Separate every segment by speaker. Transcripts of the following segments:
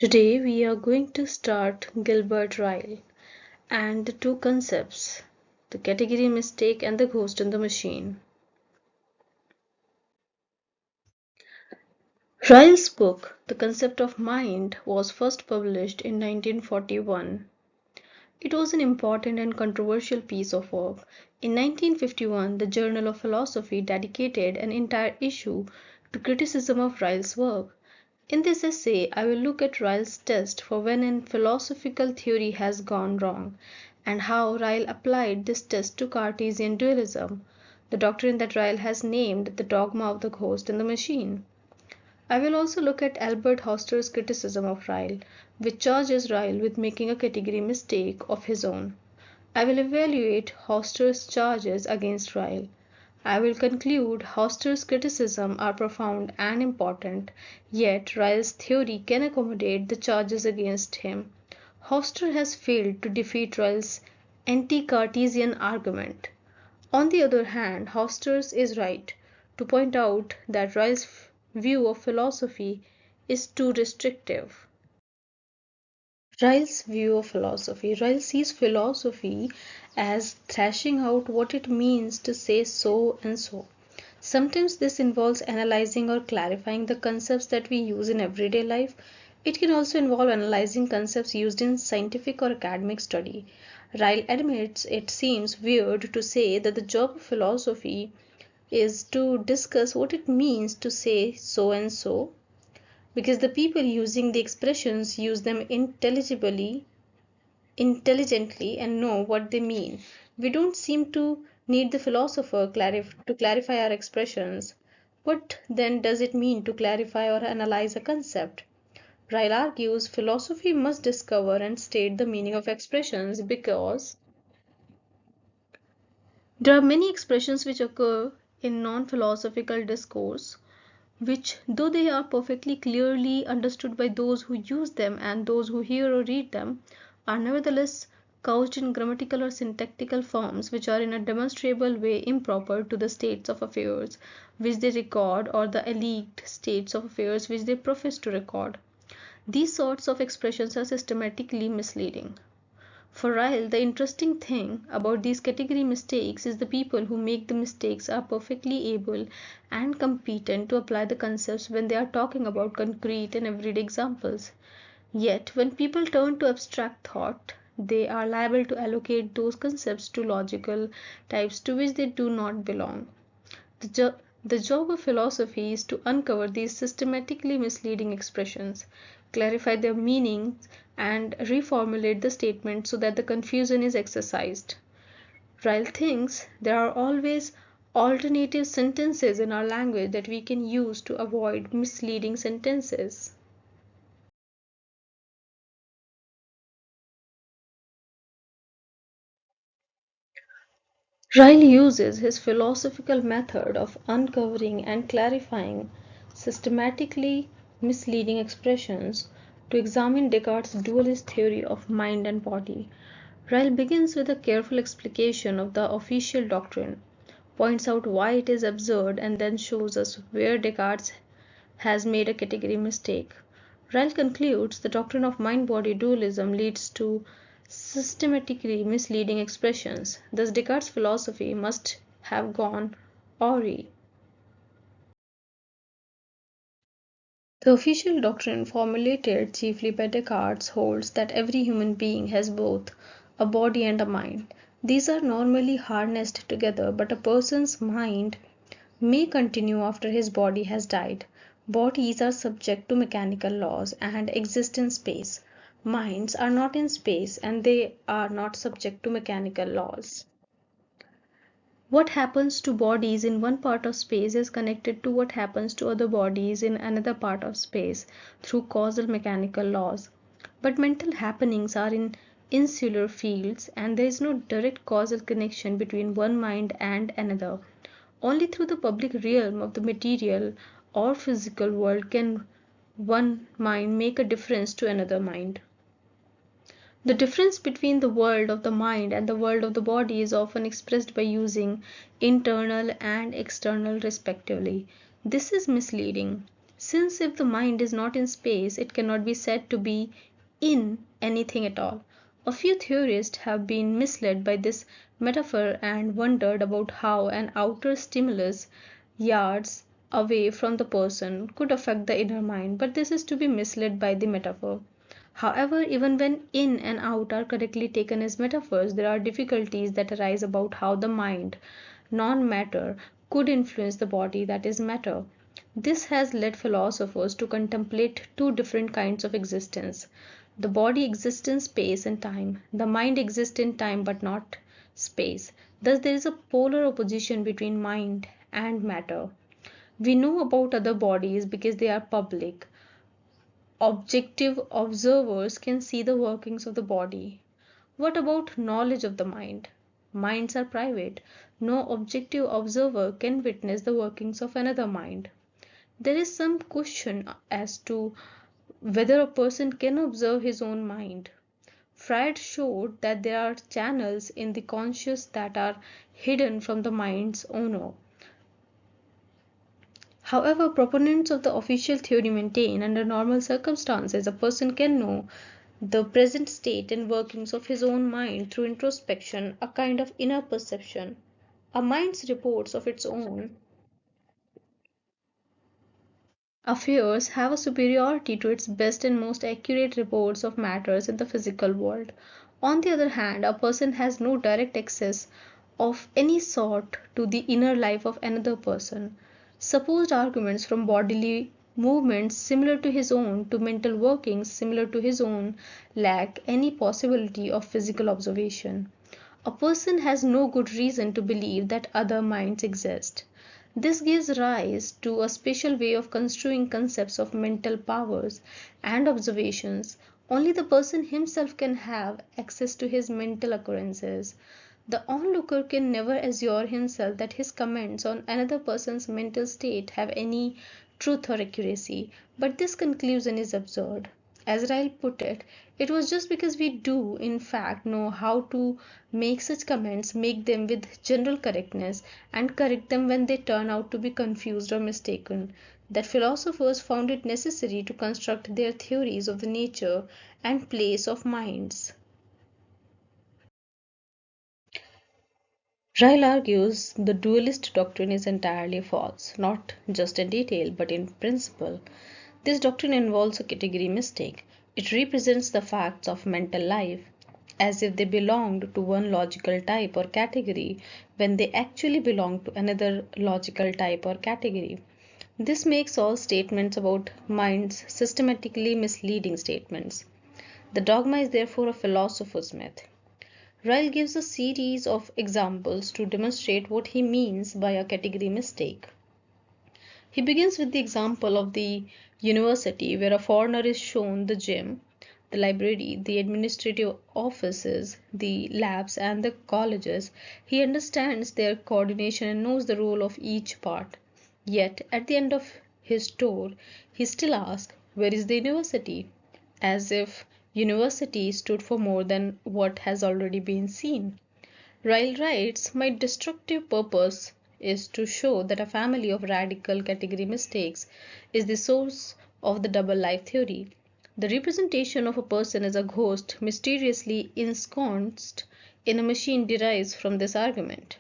Speaker 1: Today we are going to start Gilbert Ryle and the two concepts, the category mistake and the ghost in the machine. Ryle's book, The Concept of Mind, was first published in 1941. It was an important and controversial piece of work. In 1951, the Journal of Philosophy dedicated an entire issue to criticism of Ryle's work. In this essay, I will look at Ryle's test for when a philosophical theory has gone wrong, and how Ryle applied this test to Cartesian dualism, the doctrine that Ryle has named the dogma of the ghost in the machine. I will also look at Albert Hofstadter's criticism of Ryle, which charges Ryle with making a category mistake of his own. I will evaluate Hofstadter's charges against Ryle. I will conclude Hofstadter's criticisms are profound and important, yet Ryle's theory can accommodate the charges against him. Hofstadter has failed to defeat Ryle's anti-Cartesian argument. On the other hand, Hofstadter is right to point out that Ryle's view of philosophy is too restrictive. Ryle's view of philosophy. Ryle sees philosophy as thrashing out what it means to say so and so. Sometimes this involves analyzing or clarifying the concepts that we use in everyday life. It can also involve analyzing concepts used in scientific or academic study. Ryle admits it seems weird to say that the job of philosophy is to discuss what it means to say so and so, because the people using the expressions use them intelligently and know what they mean. We don't seem to need the philosopher to clarify our expressions. What then does it mean to clarify or analyze a concept? Ryle argues philosophy must discover and state the meaning of expressions because there are many expressions which occur in non-philosophical discourse which, though they are perfectly clearly understood by those who use them and those who hear or read them, are nevertheless couched in grammatical or syntactical forms which are in a demonstrable way improper to the states of affairs which they record or the alleged states of affairs which they profess to record. These sorts of expressions are systematically misleading. For Ryle, the interesting thing about these category mistakes is the people who make the mistakes are perfectly able and competent to apply the concepts when they are talking about concrete and everyday examples. Yet, when people turn to abstract thought, they are liable to allocate those concepts to logical types to which they do not belong. The job of philosophy is to uncover these systematically misleading expressions, clarify their meanings, and reformulate the statement so that the confusion is exercised. Ryle thinks there are always alternative sentences in our language that we can use to avoid misleading sentences. Ryle uses his philosophical method of uncovering and clarifying systematically misleading expressions to examine Descartes' dualist theory of mind and body. Ryle begins with a careful explication of the official doctrine, points out why it is absurd, and then shows us where Descartes has made a category mistake. Ryle concludes the doctrine of mind-body dualism leads to systematically misleading expressions. Thus, Descartes' philosophy must have gone awry. The official doctrine formulated chiefly by Descartes holds that every human being has both a body and a mind. These are normally harnessed together, but a person's mind may continue after his body has died. Bodies are subject to mechanical laws and exist in space. Minds are not in space and they are not subject to mechanical laws. What happens to bodies in one part of space is connected to what happens to other bodies in another part of space through causal mechanical laws. But mental happenings are in insular fields and there is no direct causal connection between one mind and another. Only through the public realm of the material or physical world can one mind make a difference to another mind. The difference between the world of the mind and the world of the body is often expressed by using internal and external respectively. This is misleading. since if the mind is not in space, it cannot be said to be in anything at all. A few theorists have been misled by this metaphor and wondered about how an outer stimulus, yards away from the person, could affect the inner mind, but this is to be misled by the metaphor. However, even when in and out are correctly taken as metaphors, there are difficulties that arise about how the mind, non matter, could influence the body, that is, matter. This has led philosophers to contemplate two different kinds of existence. The body exists in space and time, the mind exists in time but not space. Thus, there is a polar opposition between mind and matter. We know about other bodies because they are public. Objective observers can see the workings of the body. What about knowledge of the mind? Minds are private. No objective observer can witness the workings of another mind. There is some question as to whether a person can observe his own mind. Freud showed that there are channels in the conscious that are hidden from the mind's owner. However, proponents of the official theory maintain under normal circumstances a person can know the present state and workings of his own mind through introspection, a kind of inner perception. A mind's reports of its own affairs have a superiority to its best and most accurate reports of matters in the physical world. On the other hand, a person has no direct access of any sort to the inner life of another person. Supposed arguments from bodily movements similar to his own to mental workings similar to his own lack any possibility of physical observation. A person has no good reason to believe that other minds exist. This gives rise to a special way of construing concepts of mental powers and observations. Only the person himself can have access to his mental occurrences. The onlooker can never assure himself that his comments on another person's mental state have any truth or accuracy, but this conclusion is absurd. As Ryle put it, it was just because we do, in fact, know how to make such comments, make them with general correctness, and correct them when they turn out to be confused or mistaken, that philosophers found it necessary to construct their theories of the nature and place of minds. Ryle argues the dualist doctrine is entirely false, not just in detail but in principle. This doctrine involves a category mistake. It represents the facts of mental life as if they belonged to one logical type or category when they actually belong to another logical type or category. This makes all statements about minds systematically misleading statements. The dogma is therefore a philosopher's myth. Ryle gives a series of examples to demonstrate what he means by a category mistake. He begins with the example of the university where a foreigner is shown the gym, the library, the administrative offices, the labs, and the colleges. He understands their coordination and knows the role of each part. Yet, at the end of his tour, he still asks, "Where is the university?" as if university stood for more than what has already been seen. Ryle writes, "My destructive purpose is to show that a family of radical category mistakes is the source of the double life theory. The representation of a person as a ghost mysteriously ensconced in a machine derives from this argument.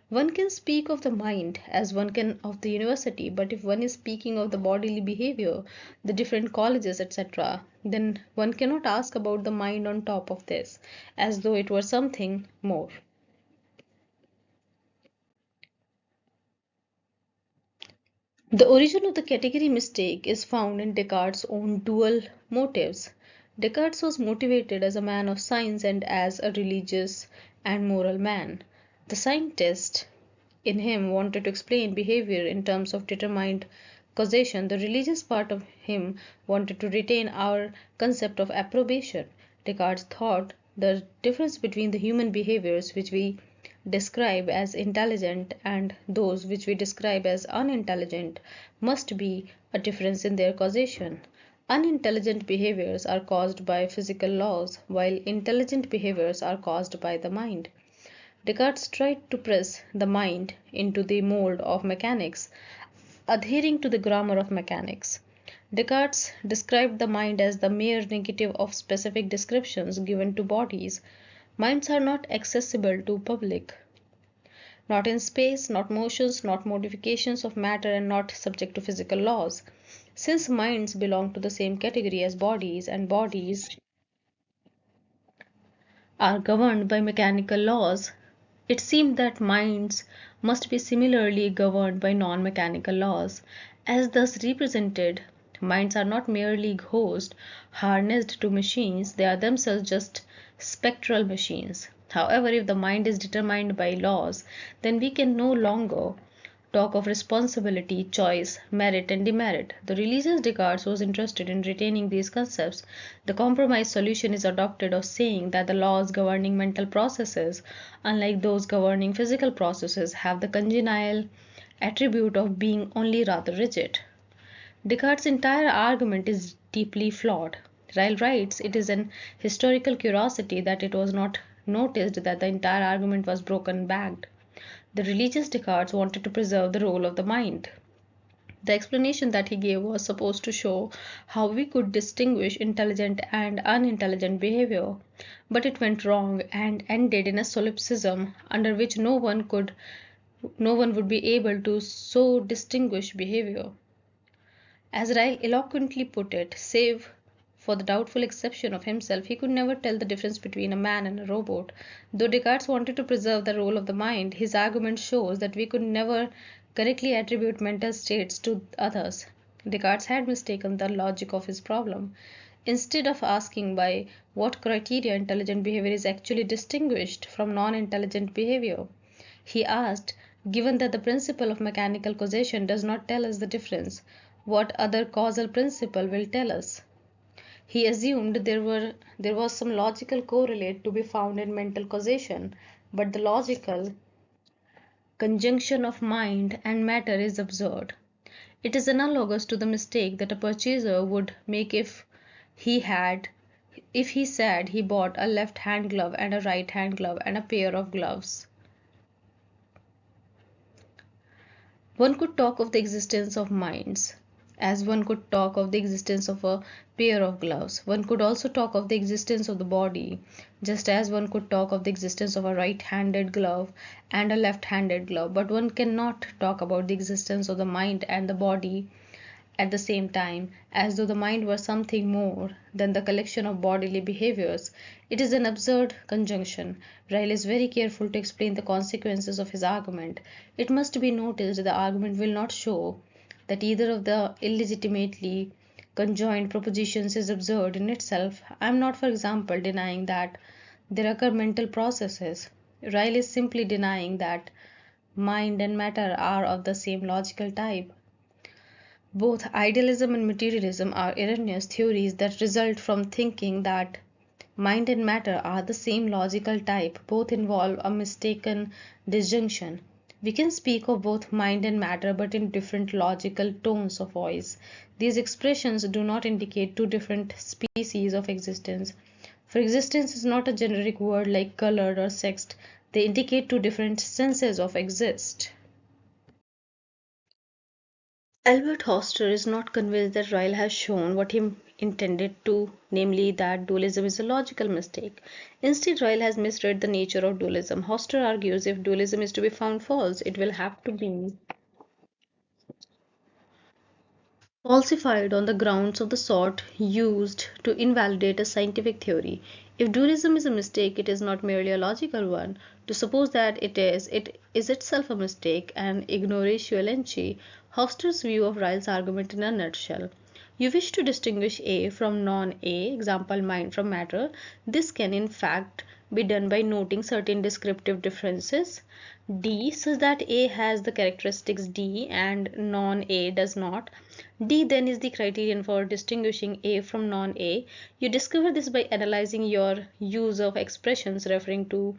Speaker 1: One can speak of the mind as one can of the university, but if one is speaking of the bodily behavior, the different colleges, etc., then one cannot ask about the mind on top of this, as though it were something more." The origin of the category mistake is found in Descartes' own dual motives. Descartes was motivated as a man of science and as a religious and moral man. The scientist in him wanted to explain behavior in terms of determined causation. The religious part of him wanted to retain our concept of approbation. Descartes thought the difference between the human behaviors which we describe as intelligent and those which we describe as unintelligent must be a difference in their causation. Unintelligent behaviors are caused by physical laws, while intelligent behaviors are caused by the mind. Descartes tried to press the mind into the mold of mechanics, adhering to the grammar of mechanics. Descartes described the mind as the mere negative of specific descriptions given to bodies. Minds are not accessible to public, not in space, not motions, not modifications of matter, and not subject to physical laws. Since minds belong to the same category as bodies, and bodies are governed by mechanical laws, it seemed that minds must be similarly governed by non-mechanical laws. As thus represented, minds are not merely ghosts harnessed to machines, they are themselves just spectral machines. However, if the mind is determined by laws, then we can no longer talk of responsibility, choice, merit, and demerit. The religious Descartes was interested in retaining these concepts. The compromise solution is adopted of saying that the laws governing mental processes, unlike those governing physical processes, have the congenial attribute of being only rather rigid. Descartes' entire argument is deeply flawed. Ryle writes, it is an historical curiosity that it was not noticed that the entire argument was broken backed. The religious Descartes wanted to preserve the role of the mind. The explanation that he gave was supposed to show how we could distinguish intelligent and unintelligent behavior, but it went wrong and ended in a solipsism under which no one would be able to so distinguish behavior. As Ryle eloquently put it, save for the doubtful exception of himself, he could never tell the difference between a man and a robot. Though Descartes wanted to preserve the role of the mind, his argument shows that we could never correctly attribute mental states to others. Descartes had mistaken the logic of his problem. Instead of asking by what criteria intelligent behavior is actually distinguished from non-intelligent behavior, he asked, given that the principle of mechanical causation does not tell us the difference, what other causal principle will tell us? He assumed there was some logical correlate to be found in mental causation, but the logical conjunction of mind and matter is absurd. It is analogous to the mistake that a purchaser would make if he said he bought a left hand glove and a right hand glove and a pair of gloves. One could talk of the existence of minds as one could talk of the existence of a pair of gloves. One could also talk of the existence of the body, just as one could talk of the existence of a right-handed glove and a left-handed glove, but one cannot talk about the existence of the mind and the body at the same time, as though the mind were something more than the collection of bodily behaviors. It is an absurd conjunction. Ryle is very careful to explain the consequences of his argument. It must be noticed the argument will not show that either of the illegitimately conjoined propositions is absurd in itself. I am not, for example, denying that there occur mental processes. Ryle is simply denying that mind and matter are of the same logical type. Both idealism and materialism are erroneous theories that result from thinking that mind and matter are the same logical type. Both involve a mistaken disjunction. We can speak of both mind and matter but in different logical tones of voice. These expressions do not indicate two different species of existence. For existence is not a generic word like colored or sexed. They indicate two different senses of exist. Albert Hoster is not convinced that Ryle has shown what he intended to, namely that dualism is a logical mistake. Instead, Ryle has misread the nature of dualism. Hoster argues if dualism is to be found false, it will have to be falsified on the grounds of the sort used to invalidate a scientific theory. If dualism is a mistake, it is not merely a logical one. To suppose that it is itself a mistake, an ignoratio elenchi. Hofster's view of Ryle's argument in a nutshell. You wish to distinguish A from non-A, example mind from matter. This can in fact be done by noting certain descriptive differences D such that A has the characteristics D and non-A does not. D then is the criterion for distinguishing A from non-A. You discover this by analyzing your use of expressions referring to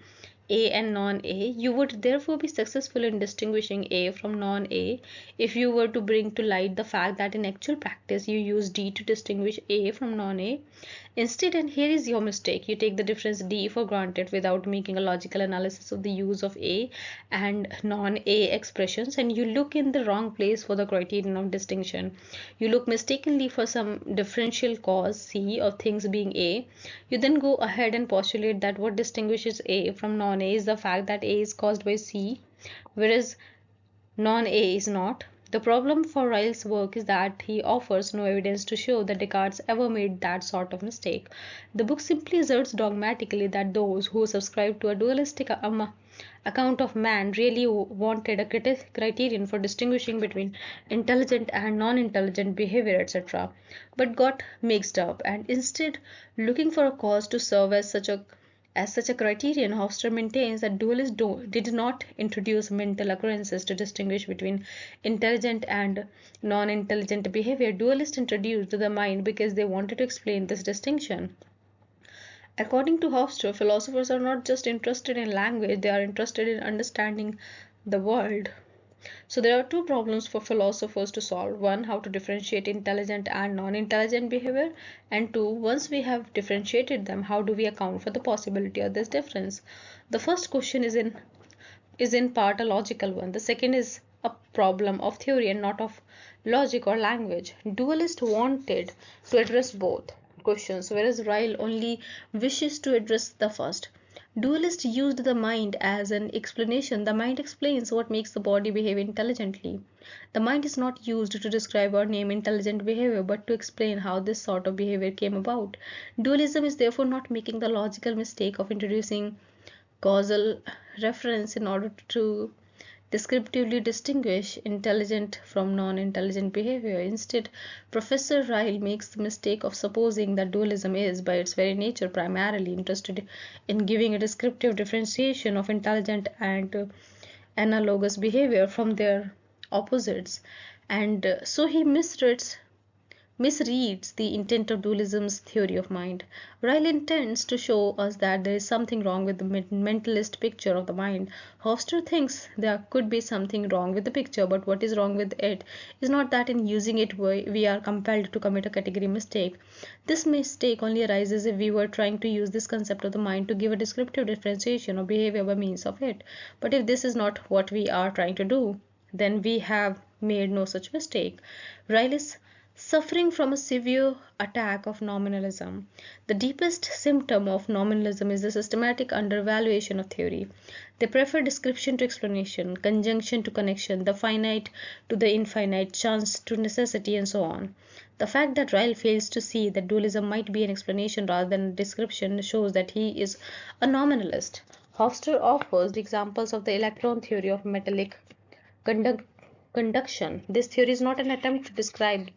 Speaker 1: A and non-A. You would therefore be successful in distinguishing A from non-A if you were to bring to light the fact that in actual practice you use D to distinguish A from non-A. Instead, and here is your mistake, you take the difference D for granted without making a logical analysis of the use of A and non-A expressions, and you look in the wrong place for the criterion of distinction. You look mistakenly for some differential cause C of things being A. You then go ahead and postulate that what distinguishes A from non-A is the fact that A is caused by C, whereas non-A is not. The problem for Ryle's work is that he offers no evidence to show that Descartes ever made that sort of mistake. The book simply asserts dogmatically that those who subscribe to a dualistic account of man really wanted a criterion for distinguishing between intelligent and non-intelligent behavior, etc., but got mixed up, and instead looking for a cause to serve as such a criterion, Hofstadter maintains that dualists did not introduce mental occurrences to distinguish between intelligent and non-intelligent behavior. Dualists introduced the mind because they wanted to explain this distinction. According to Hofstadter, philosophers are not just interested in language, they are interested in understanding the world. So there are two problems for philosophers to solve. One, how to differentiate intelligent and non-intelligent behavior, and two, once we have differentiated them, how do we account for the possibility of this difference? The first question is in part a logical one. The second is a problem of theory and not of logic or language. Dualists wanted to address both questions, whereas Ryle only wishes to address the first. Dualists used the mind as an explanation. The mind explains what makes the body behave intelligently. The mind is not used to describe or name intelligent behavior, but to explain how this sort of behavior came about. Dualism is therefore not making the logical mistake of introducing causal reference in order to descriptively distinguish intelligent from non-intelligent behavior. Instead, Professor Ryle makes the mistake of supposing that dualism is, by its very nature, primarily interested in giving a descriptive differentiation of intelligent and analogous behavior from their opposites, and so he misreads the intent of dualism's theory of mind. Ryle intends to show us that there is something wrong with the mentalist picture of the mind. Hofstadter thinks there could be something wrong with the picture, but what is wrong with it is not that in using it we are compelled to commit a category mistake. This mistake only arises if we were trying to use this concept of the mind to give a descriptive differentiation of behavior by means of it. But if this is not what we are trying to do, then we have made no such mistake. Ryle is suffering from a severe attack of nominalism. The deepest symptom of nominalism is the systematic undervaluation of theory. They prefer description to explanation, conjunction to connection, the finite to the infinite, chance to necessity, and so on. The fact that Ryle fails to see that dualism might be an explanation rather than a description shows that he is a nominalist. Hofstadter offers the examples of the electron theory of metallic conduction. This theory is not an attempt to describe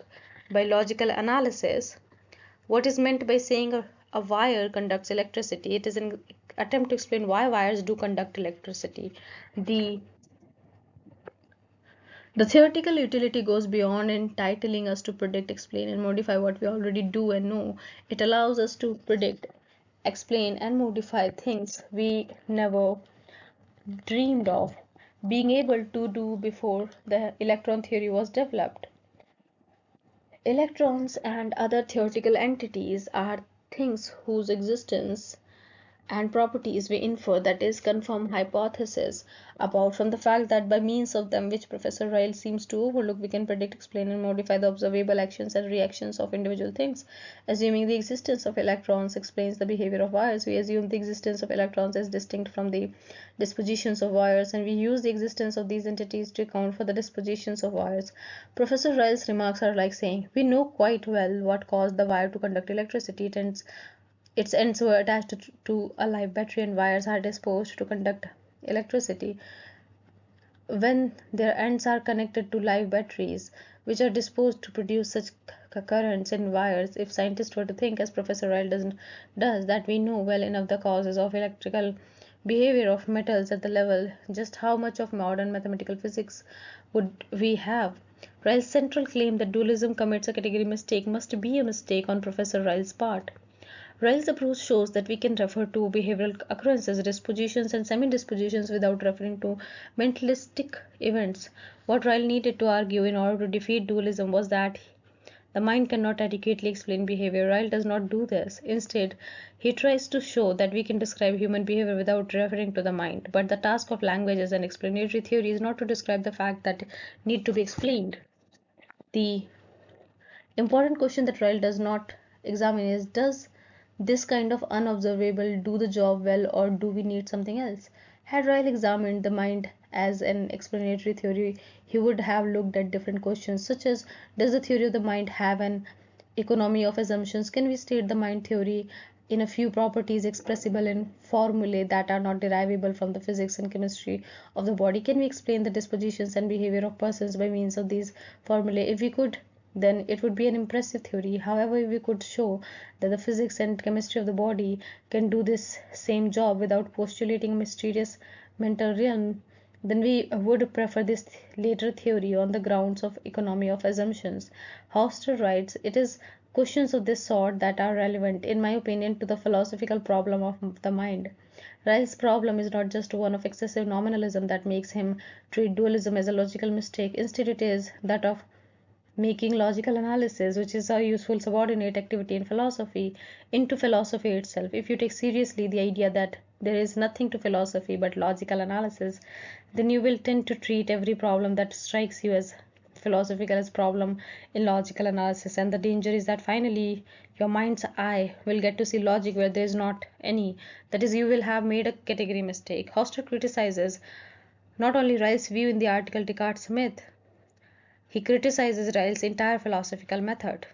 Speaker 1: by logical analysis what is meant by saying a wire conducts electricity. It is an attempt to explain why wires do conduct electricity. The theoretical utility goes beyond entitling us to predict, explain, and modify what we already do and know. It allows us to predict, explain, and modify things we never dreamed of being able to do before the electron theory was developed. Electrons and other theoretical entities are things whose existence and properties we infer, that is, confirm hypotheses about from the fact that by means of them, which Professor Ryle seems to overlook, we can predict, explain, and modify the observable actions and reactions of individual things. Assuming the existence of electrons explains the behavior of wires, we assume the existence of electrons as distinct from the dispositions of wires, and we use the existence of these entities to account for the dispositions of wires. Professor Ryle's remarks are like saying, we know quite well what caused the wire to conduct electricity. Its ends were attached to a live battery, and wires are disposed to conduct electricity. When their ends are connected to live batteries, which are disposed to produce such currents in wires, if scientists were to think, as Professor Ryle does, that we know well enough the causes of electrical behavior of metals at the level, just how much of modern mathematical physics would we have? Ryle's central claim that dualism commits a category mistake must be a mistake on Professor Ryle's part. Ryle's approach shows that we can refer to behavioral occurrences, dispositions, and semi-dispositions without referring to mentalistic events. What Ryle needed to argue in order to defeat dualism was that the mind cannot adequately explain behavior. Ryle does not do this. Instead, he tries to show that we can describe human behavior without referring to the mind. But the task of language as an explanatory theory is not to describe the fact that need to be explained. The important question that Ryle does not examine is, does this kind of unobservable do the job well, or do we need something else? Had Ryle examined the mind as an explanatory theory, he would have looked at different questions such as, does the theory of the mind have an economy of assumptions? Can we state the mind theory in a few properties expressible in formulae that are not derivable from the physics and chemistry of the body? Can we explain the dispositions and behavior of persons by means of these formulae? If we could, then it would be an impressive theory. However, if we could show that the physics and chemistry of the body can do this same job without postulating a mysterious mental realm, then we would prefer this later theory on the grounds of economy of assumptions. Hofstede writes, it is questions of this sort that are relevant, in my opinion, to the philosophical problem of the mind. Ryle's problem is not just one of excessive nominalism that makes him treat dualism as a logical mistake. Instead, it is that of making logical analysis, which is a useful subordinate activity in philosophy, into philosophy itself. If you take seriously the idea that there is nothing to philosophy but logical analysis, then you will tend to treat every problem that strikes you as philosophical as problem in logical analysis. And the danger is that finally your mind's eye will get to see logic where there is not any. That is, you will have made a category mistake. Hofstede criticizes not only Ryle's view in the article Descartes' myth, he criticizes Ryle's entire philosophical method.